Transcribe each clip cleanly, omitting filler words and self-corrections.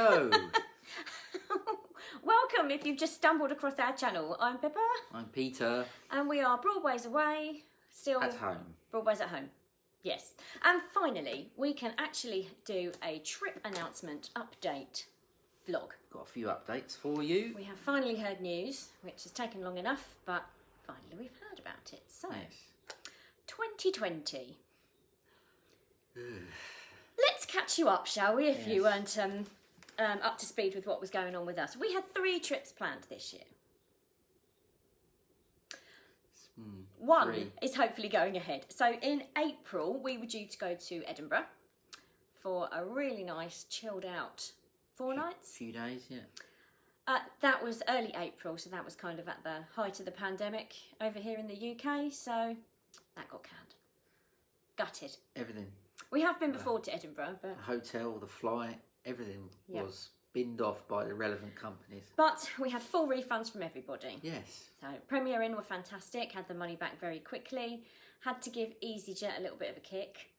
Hello. Welcome if you've just stumbled across our channel. I'm Pippa. I'm Peter. And we are Broadways Away. Still At home. Broadways at home. Yes. And finally, we can actually do a trip announcement update vlog. Got a few updates for you. We have finally heard news, which has taken long enough, but finally we've heard about it. So, Yes. 2020. Let's catch you up, shall we, if you weren't up to speed with what was going on with us. We had 3 trips planned this year. One 3. is hopefully going ahead. So in April, we were due to go to Edinburgh for a really nice, chilled out 4 nights. Few days, yeah. That was early April, so that was kind of at the height of the pandemic over here in the UK, so that got canned. Gutted. Everything. We have been before to Edinburgh, but... The hotel, the flight, everything was binned off by the relevant companies. But we had full refunds from everybody. Yes. So Premier Inn were fantastic, had the money back very quickly, had to give EasyJet a little bit of a kick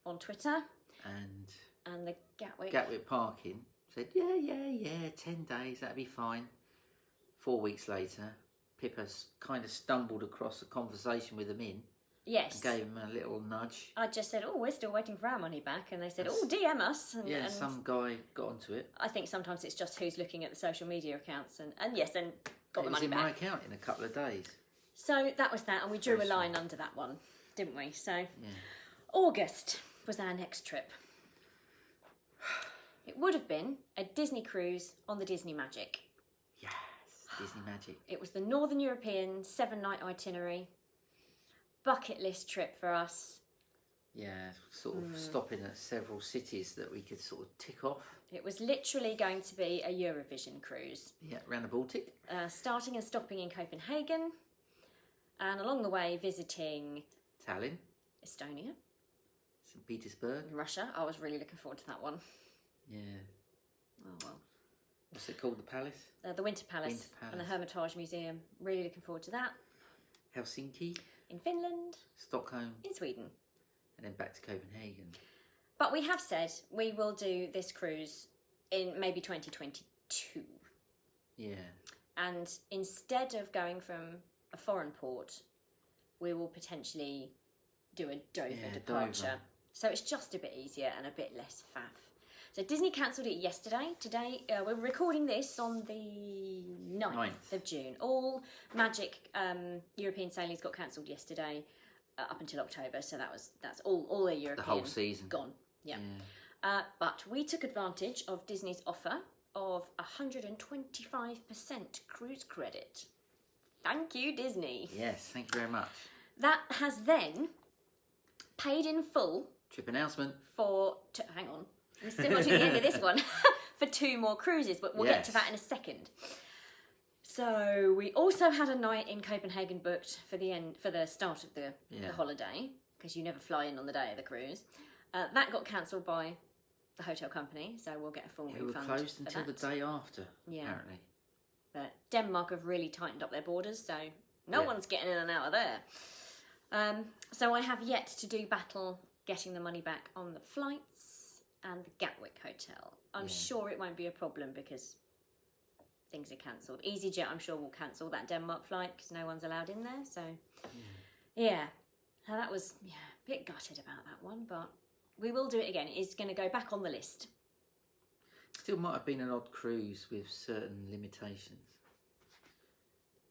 on Twitter. And the Gatwick Parking said, yeah, 10 days, that'd be fine. 4 weeks later, Pippa kind of stumbled across a conversation with them in. Yes. And gave him a little nudge. I just said, we're still waiting for our money back. And they said, DM us. And some guy got onto it. I think sometimes it's just who's looking at the social media accounts. And yes, then got the money back. It was in my account in a couple of days. So that was that. And we drew a line under that one, didn't we? So August was our next trip. It would have been a Disney cruise on the Disney Magic. Yes, Disney Magic. It was the Northern European 7-night itinerary. Bucket list trip for us. Yeah, sort of stopping at several cities that we could sort of tick off. It was literally going to be a Eurovision cruise. Yeah, around the Baltic. Starting and stopping in Copenhagen. And along the way visiting... Tallinn. Estonia. St. Petersburg. Russia. I was really looking forward to that one. Yeah. Oh, well. What's it called? The Palace? The Winter Palace. And the Hermitage Museum. Really looking forward to that. Helsinki. In Finland. Stockholm. In Sweden. And then back to Copenhagen. But we have said we will do this cruise in maybe 2022. Yeah. And instead of going from a foreign port, we will potentially do a Dover departure. Dover. So it's just a bit easier and a bit less faff. So Disney cancelled it yesterday. Today, we're recording this on the 9th of June. All Magic European sailings got cancelled yesterday up until October. So that's all the European. The whole season. Gone, yeah. But we took advantage of Disney's offer of 125% cruise credit. Thank you, Disney. Yes, thank you very much. That has then paid in full. Trip announcement. Hang on. We're still not to the end of this one. For 2 more cruises, but we'll get to that in a second. So we also had a night in Copenhagen booked for the start of the holiday, because you never fly in on the day of the cruise. That got cancelled by the hotel company, so we'll get a full refund. We were closed until the day after, apparently. But Denmark have really tightened up their borders, so no one's getting in and out of there. So I have yet to do battle getting the money back on the flights and the Gatwick hotel. I'm sure it won't be a problem because things are cancelled. EasyJet, I'm sure, will cancel that Denmark flight because no one's allowed in there. So, so that was a bit gutted about that one, but we will do it again. It's going to go back on the list. Still might have been an odd cruise with certain limitations.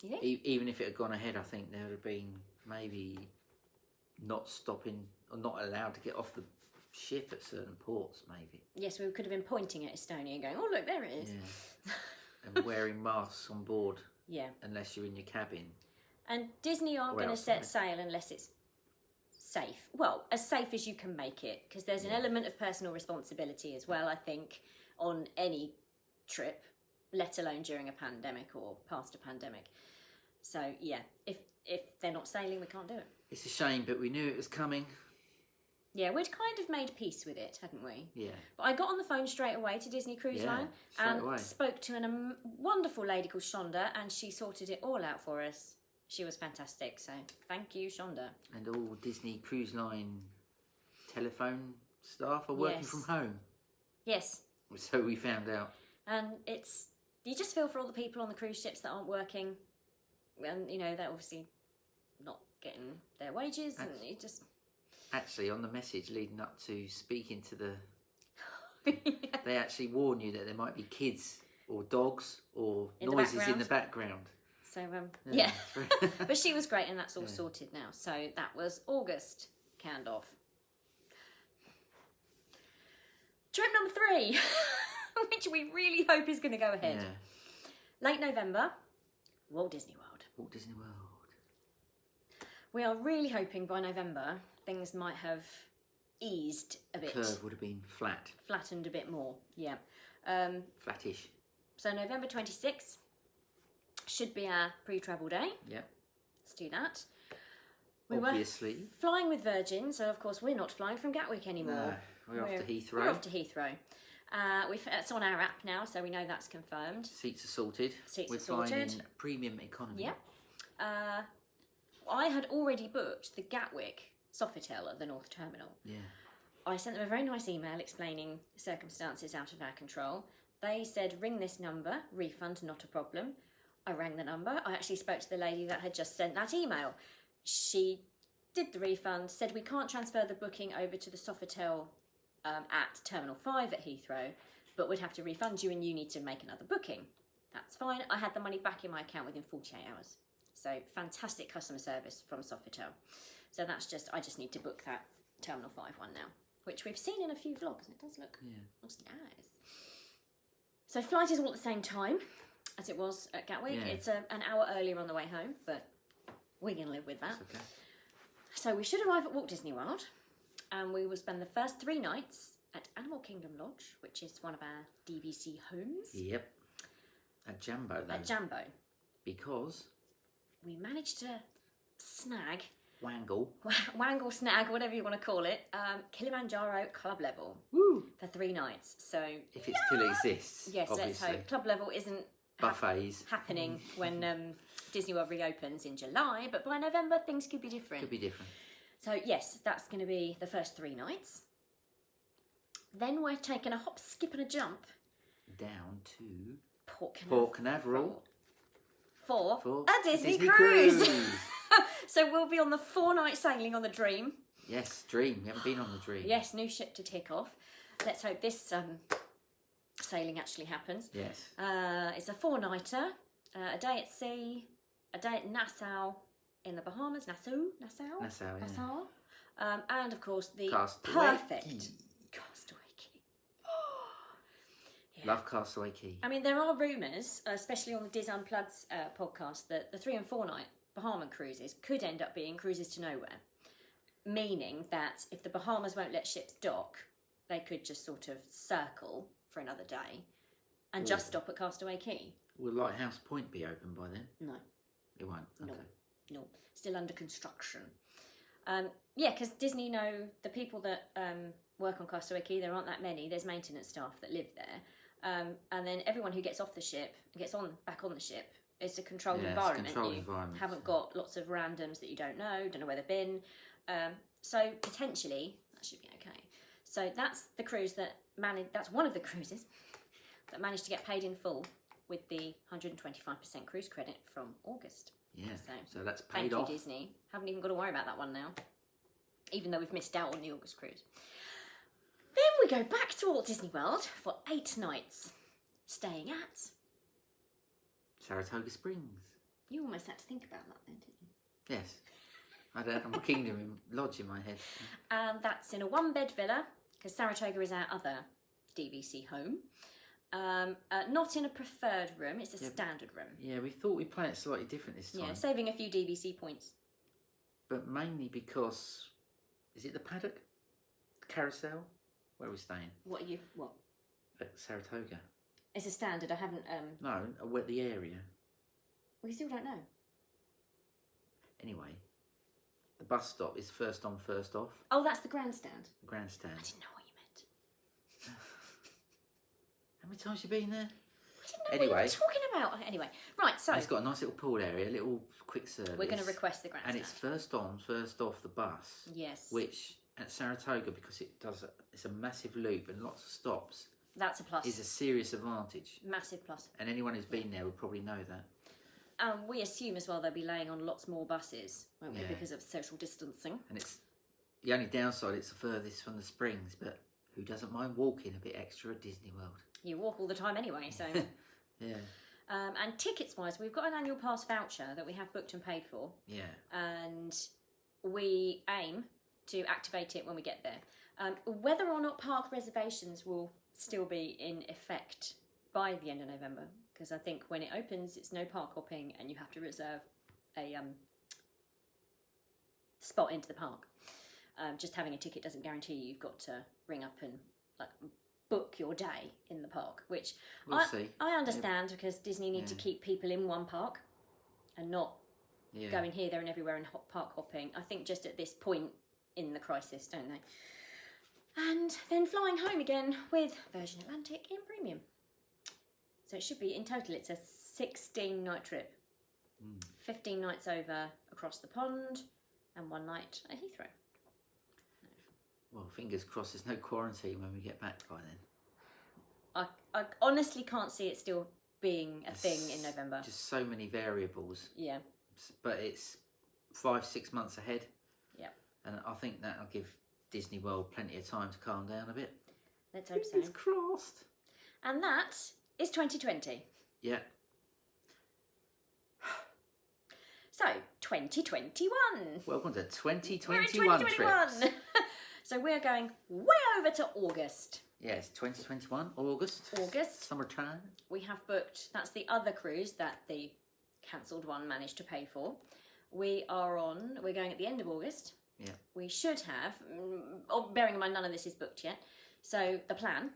Yeah. Even if it had gone ahead, I think there would have been maybe not stopping or not allowed to get off the ship at certain ports, maybe. Yes, we could have been pointing at Estonia and going, oh, look, there it is. Yeah. And wearing masks on board. Yeah. Unless you're in your cabin. And Disney aren't going to set sail unless it's safe. Well, as safe as you can make it, because there's an element of personal responsibility as well, I think, on any trip, let alone during a pandemic or past a pandemic. So, if they're not sailing, we can't do it. It's a shame, but we knew it was coming. Yeah, we'd kind of made peace with it, hadn't we? Yeah. But I got on the phone straight away to Disney Cruise Line and spoke to a wonderful lady called Shonda, and she sorted it all out for us. She was fantastic, so thank you, Shonda. And all Disney Cruise Line telephone staff are working from home. Yes, So we found out. And you just feel for all the people on the cruise ships that aren't working, and they're obviously not getting their wages, and you just. Actually, on the message leading up to speaking to the, Yeah. they actually warn you that there might be kids or dogs or In the noises in background. the background. So but she was great, and that's all sorted now. So that was August canned off. Trip number 3, which we really hope is going to go ahead. Yeah. Late November, Walt Disney World. Walt Disney World. We are really hoping by November things might have eased a bit. Curve would have been flat. Flattened a bit more, yeah. Flattish. So November 26th should be our pre-travel day. Yep. Let's do that. Obviously. Were flying with Virgin, so of course we're not flying from Gatwick anymore. No, we're off to Heathrow. We're off to Heathrow. It's on our app now, so we know that's confirmed. Seats are sorted. Seats we're are sorted. flying in premium economy. Yep. I had already booked the Gatwick Sofitel at the North Terminal. Yeah. I sent them a very nice email explaining circumstances out of our control. They said, ring this number, refund, not a problem. I rang the number. I actually spoke to the lady that had just sent that email. She did the refund, said we can't transfer the booking over to the Sofitel at Terminal 5 at Heathrow, but we'd have to refund you and you need to make another booking. That's fine. I had the money back in my account within 48 hours. So fantastic customer service from Sofitel. So I just need to book that Terminal 5 one now, which we've seen in a few vlogs, and it does look nice. So flight is all at the same time as it was at Gatwick. Yeah. It's an hour earlier on the way home, but we're going to live with that. That's okay. So we should arrive at Walt Disney World, and we will spend the first 3 nights at Animal Kingdom Lodge, which is one of our DVC homes. Yep. At Jambo, though. At Jambo. Because We managed to snag, wangle, snag, whatever you want to call it, Kilimanjaro club level for 3 nights. So if it still exists, yes, obviously. let's hope club level isn't Buffets. happening when Disney World reopens in July, but by November things could be different. Could be different. So yes, that's going to be the first 3 nights. Then we're taking a hop, skip and a jump Down to Port Canaveral for for a Disney cruise. So we'll be on the 4-night sailing on the Dream. Yes, Dream. We haven't been on the Dream. Yes, new ship to tick off. Let's hope this sailing actually happens. Yes. It's a 4-nighter, a day at sea, a day at Nassau in the Bahamas. Nassau, yeah. and of course the Castaway perfect Key. Castaway Key. Yeah. Love Castaway Key. I mean, there are rumours, especially on the Diz Unplugged's podcast, that the 3 and 4 night Bahama cruises could end up being cruises to nowhere. Meaning that if the Bahamas won't let ships dock, they could just sort of circle for another day and just stop at Castaway Key. Will Lighthouse Point be open by then? No. It won't? Okay. No. Still under construction. Yeah, because Disney know the people that work on Castaway Key, there aren't that many. There's maintenance staff that live there. And then everyone who gets off the ship, gets back on the ship, it's a controlled environment. It's a controlled you environment. haven't got lots of randoms that you don't know where they've been. So potentially that should be okay. So that's the cruise that's one of the cruises that managed to get paid in full with the 125% cruise credit from August. Yeah, so that's Thank paid off. you, Disney. Haven't even got to worry about that one now, even though we've missed out on the August cruise. Then we go back to Walt Disney World for 8 nights, staying at Saratoga Springs. You almost had to think about that then, didn't you? Yes. I don't have a Kingdom Lodge in my head. And that's in a 1-bed villa, because Saratoga is our other DVC home. Not in a preferred room, it's a standard room. Yeah, we thought we'd play it slightly different this time. Yeah, saving a few DVC points. But mainly because, is it the paddock? Carousel? Where are we staying? What? At Saratoga. It's a standard, I haven't... No, the area. We still don't know. Anyway, the bus stop is first on, first off. Oh, that's the grandstand. The grandstand. I didn't know what you meant. How many times you been there? I didn't know what you were talking about. Anyway, right, so... It's got a nice little pool area, a little quick service. We're going to request the grandstand. And it's first on, first off the bus. Yes. Which, at Saratoga, because it's a massive loop and lots of stops, That's a plus. is a serious advantage. Massive plus. And anyone who's been there would probably know that. We assume as well they'll be laying on lots more buses, won't we, Yeah. because of social distancing. And it's the only downside, it's the furthest from the Springs, but who doesn't mind walking a bit extra at Disney World? You walk all the time anyway, so... Yeah. And tickets-wise, we've got an annual pass voucher that we have booked and paid for. Yeah. And we aim to activate it when we get there. Whether or not park reservations will still be in effect by the end of November, because I think when it opens, it's no park hopping and you have to reserve a spot into the park. Just having a ticket doesn't guarantee you've got to ring up and book your day in the park, which We'll see. I understand, because Disney need to keep people in one park and not going here, there and everywhere and park hopping. I think just at this point in the crisis, don't they? And then flying home again with Virgin Atlantic in premium. So it should be, in total, it's a 16-night trip. 15 nights over across the pond and 1 night at Heathrow. Well, fingers crossed there's no quarantine when we get back by then. I honestly can't see it still being a thing in November. Just so many variables. Yeah. But it's 5-6 months ahead. Yeah. And I think that'll give Disney World plenty of time to calm down a bit. Let's hope so. Fingers crossed. And that is 2020. Yeah. So, 2021. Welcome to 2021 We're in 2021. trips. So we're going way over to August. Yes, 2021, August. August. Summertime. We have booked, that's the other cruise that the cancelled one managed to pay for. We're going at the end of August. Yeah. We should have, bearing in mind none of this is booked yet. So the plan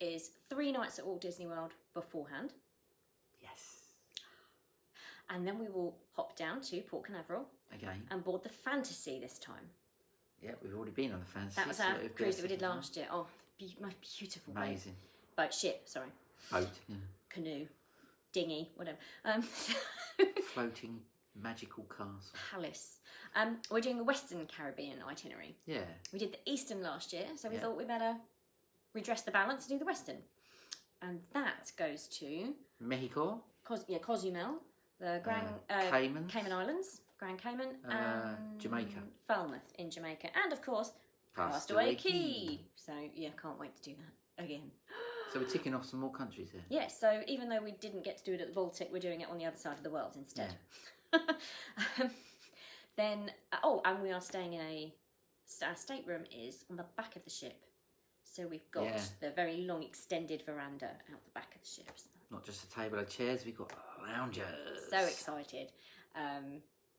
is 3 nights at Walt Disney World beforehand. Yes. And then we will hop down to Port Canaveral. Again. And board the Fantasy this time. Yeah, we've already been on the Fantasy. That was our cruise that we did last year. Oh, most beautiful. Amazing. Boat, ship, sorry. Boat, yeah. Canoe, dinghy, whatever. Floating magical castle. Palace. We're doing the Western Caribbean itinerary. Yeah. We did the Eastern last year, so we thought we better redress the balance and do the Western. And that goes to Mexico. Cozumel, the Cayman Islands, Grand Cayman, and Jamaica. Falmouth in Jamaica, and of course Castaway Key. So yeah, can't wait to do that again. So we're ticking off some more countries there. Yes, so even though we didn't get to do it at the Baltic, we're doing it on the other side of the world instead. Yeah. Then, and we are staying in our stateroom is on the back of the ship. So we've got the very long extended veranda out the back of the ship. Not just a table of chairs, we've got loungers. So excited.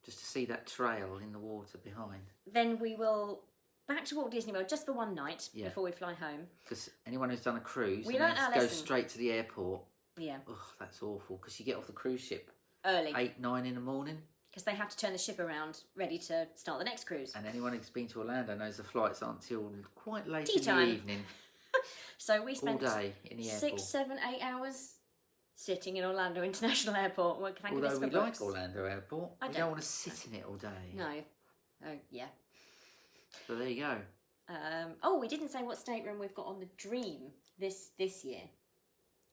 Just to see that trail in the water behind. Then we will back to Walt Disney World just for 1 night before we fly home. Because anyone who's done a cruise we learnt our goes lesson. straight to the airport. Yeah. Oh, that's awful. Because you get off the cruise ship early. 8, 9 in the morning. Because they have to turn the ship around, ready to start the next cruise. And anyone who's been to Orlando knows the flights aren't till quite late Tea in time. the evening. So we spent all day in the airport. 6, 7, 8 hours sitting in Orlando International Airport. Well, thank Although goodness we for like books. Orlando Airport, we don't want to sit in it all day. No. Oh, yeah. So there you go. We didn't say what stateroom we've got on the Dream this year.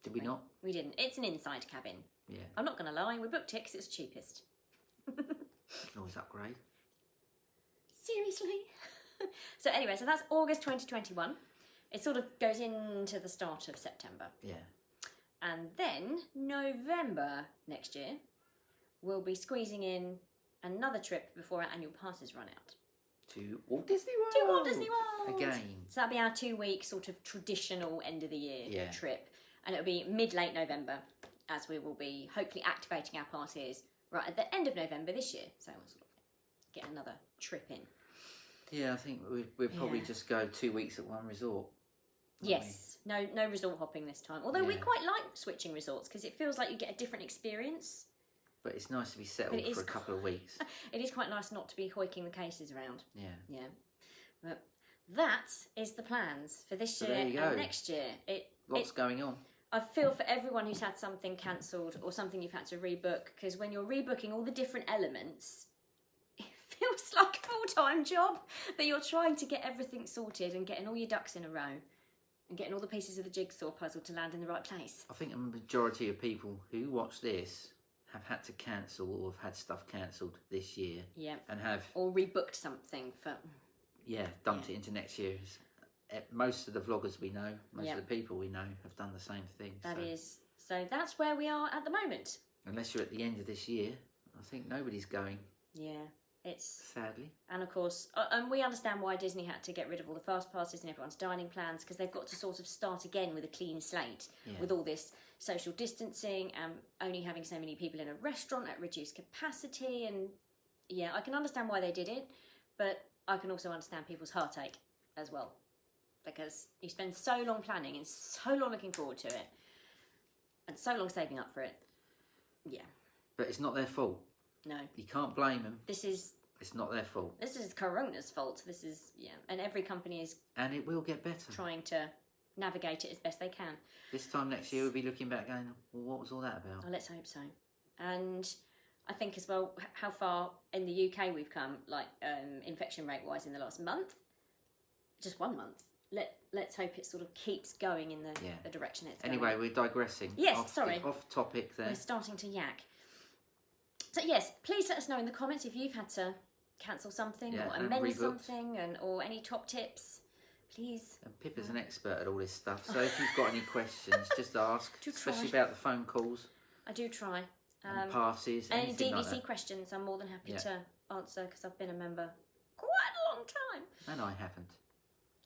Did we not? We didn't. It's an inside cabin. Yeah. I'm not going to lie, we booked it because it's cheapest. You can always upgrade. Seriously? So anyway, so that's August 2021. It sort of goes into the start of September. Yeah. And then November next year, we'll be squeezing in another trip before our annual passes run out. To Walt Disney World. To Walt Disney World. Again. So that'll be our 2-week sort of traditional end of the year trip. And it'll be mid-late November, as we will be hopefully activating our passes right at the end of November this year. So we'll sort of get another trip in. Yeah, I think we'll probably just go 2 weeks at one resort. Yes, no resort hopping this time. Although we quite like switching resorts because it feels like you get a different experience. But it's nice to be settled for a couple of weeks. It is quite nice not to be hoiking the cases around. Yeah. Yeah. But that is the plans for this year there you and go. next year. Lots going on. I feel for everyone who's had something cancelled or something you've had to rebook, because when you're rebooking all the different elements, it feels like a full-time job that you're trying to get everything sorted and getting all your ducks in a row. and getting all the pieces of the jigsaw puzzle to land in the right place. I think a majority of people who watch this have had to cancel or have had stuff cancelled this year. Yeah. And have... Or rebooked something for... Yeah, dumped it into next year. Most of the vloggers we know, most of the people we know have done the same thing. So that's where we are at the moment. Unless you're at the end of this year, I think nobody's going. Yeah, it's... Sadly. And of course, and we understand why Disney had to get rid of all the fast passes and everyone's dining plans, because they've got to sort of start again with a clean slate with all this social distancing and only having so many people in a restaurant at reduced capacity. And yeah, I can understand why they did it, but I can also understand people's heartache as well, because you spend so long planning and so long looking forward to it and so long saving up for it. Yeah. But it's not their fault. No. You can't blame them. It's not their fault. This is Corona's fault. This is, and every company is... And it will get better. Trying to navigate it as best they can. This time next year we'll be looking back going, well, what was all that about? Oh, let's hope so. And I think as well, how far in the UK we've come, like infection rate-wise in the last month. Just 1 month. Let's hope it sort of keeps going in the direction it's going. Anyway, we're digressing. Yes, sorry. Off topic there. We're starting to yak. So yes, please let us know in the comments if you've had to cancel something or amend something, or any top tips. Please. And Pippa's an expert at all this stuff, so if you've got any questions, just ask, especially about the phone calls. I do try. And passes, and any DVC like that. questions, I'm more than happy to answer, because I've been a member quite a long time. And I haven't.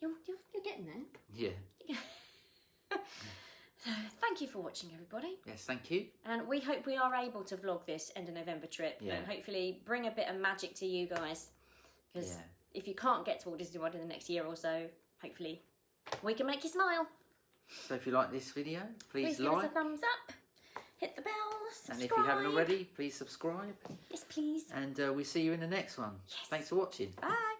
You're getting there. Yeah. So, thank you for watching, everybody. Yes, thank you. And we hope we are able to vlog this end of November trip and hopefully bring a bit of magic to you guys. Because if you can't get to Walt Disney World in the next year or so, hopefully we can make you smile. So if you like this video, please give us a thumbs up, hit the bell, subscribe. And if you haven't already, please subscribe. Yes, please. And we'll see you in the next one. Yes. Thanks for watching. Bye.